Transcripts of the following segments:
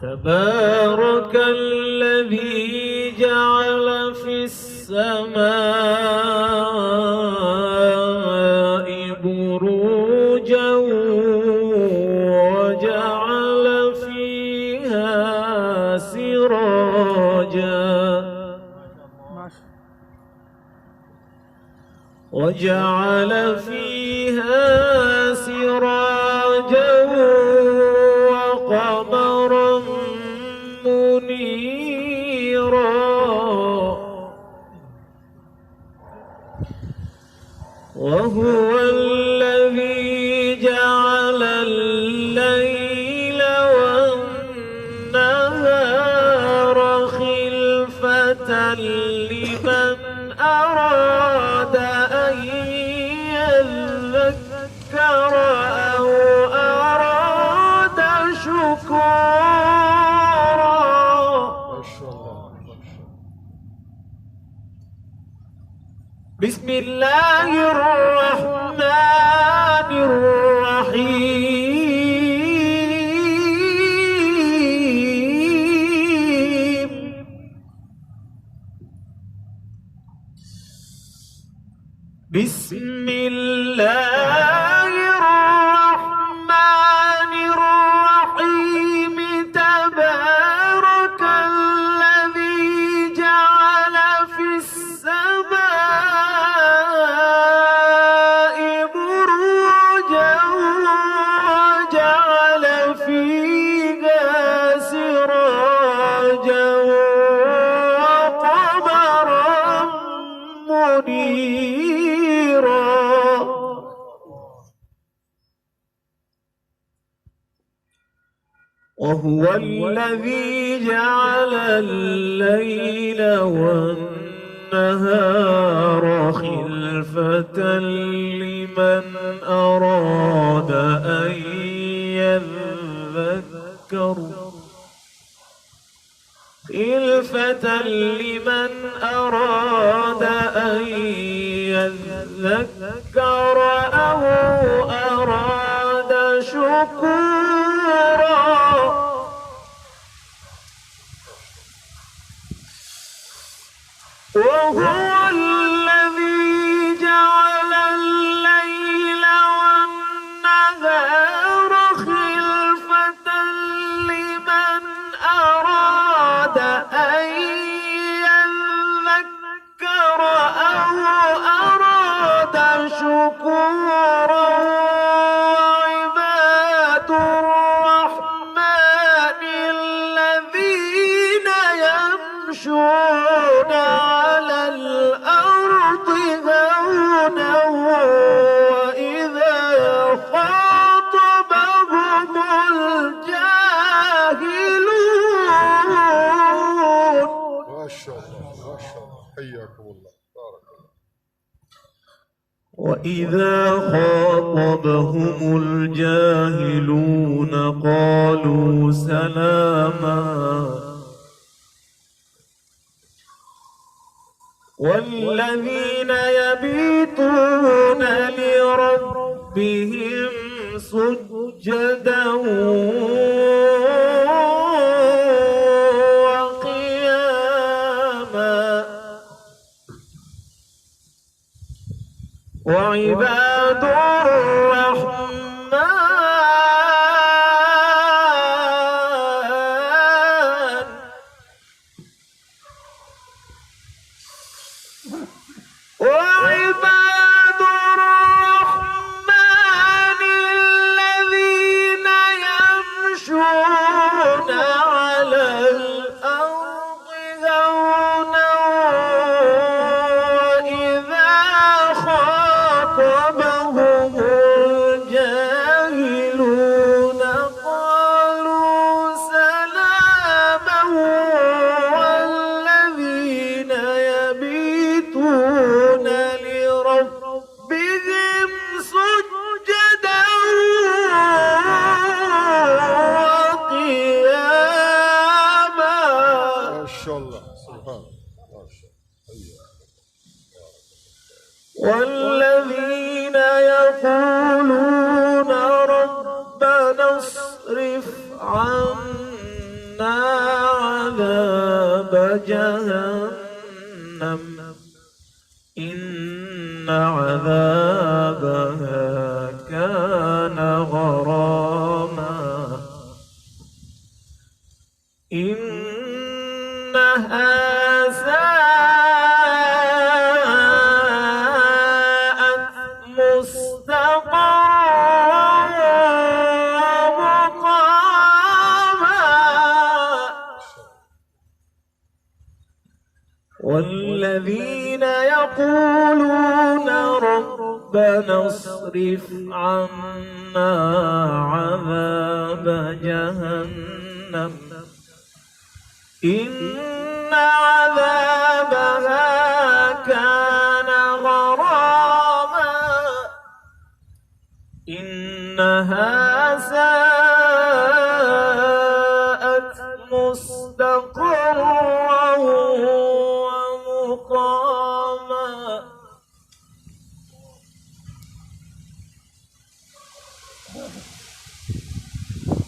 تبارك الذي جعل في السماء بروجا وجعل فيها سراجا وقمرا منيرا وهو الذي جعل الليل والنهار خلفة لمن أراد أن يذكر أو أراد شكورا. بسم الله الرحمن الرحيم. بسم الله الرحمن الرحيم. تبارك الذي جعل في السماء بروجا وجعل فيها سراجا وقمرا منيرا وهو الذي جعل الليل والنهار خلفة لمن أراد أن يذكر أو أراد شكورا. وهو الذي جعل الليل والنهار خلفة لمن أراد أن يذكر أو أراد شكورا. وعباد الرحمن الذين يمشون على الأرض هونا وإذا خاطبهم الجاهلون. ما شاء الله ما شاء الله حياكم الله بارك الله. وإذا خاطبهم الجاهلون قالوا سلاما. والذين يبيتون لربهم سجدا وقياما. وعباد الرحمن الذين يمشون على الأرض هونا وإذا خاطبهم الجاهلون يقولون ربنا اصرف عنا عذاب جهنم إن عذابها كان غراما إنها ساءت مستقرا ومقاما والذين يقولون ربنا اصرف عنا عذاب جهنم إن عذابها كان غراما إنها ساءت مستقرا ومقاما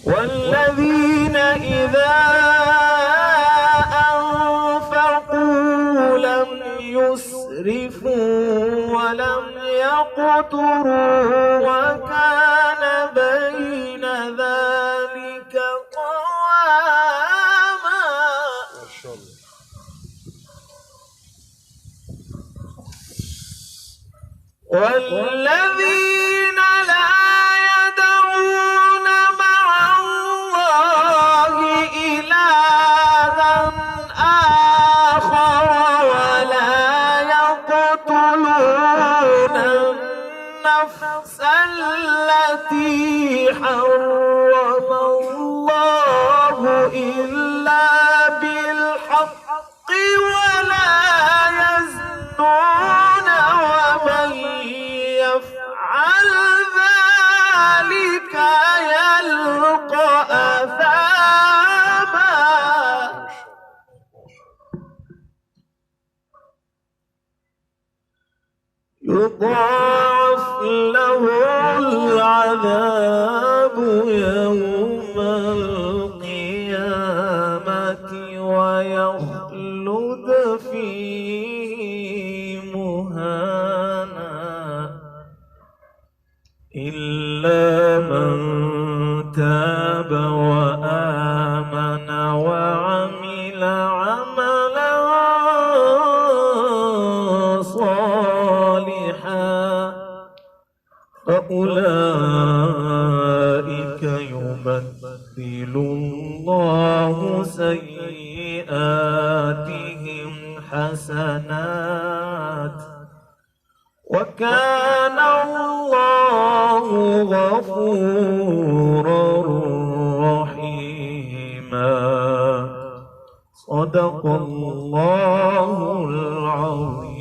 والذين إذا أنفقوا لم يسرفوا ولم يقتروا وكان بين ذلك قواما ما شاء الله. والذين لا يدعون مع الله إلها آخر ولا يقتلون النفس التي حرم الله إلا بالحق ولا يزنون ومن يفعل ذلك يلقى أثاما يضاعف له العذاب يوم القيامة ويخلد فيه مهانا إلا من تاب وآمن وعمل عملا صالحا فأولئك يبدل الله سيئاتهم حسنات وكان الله غفورا رحيما صدق الله العظيم.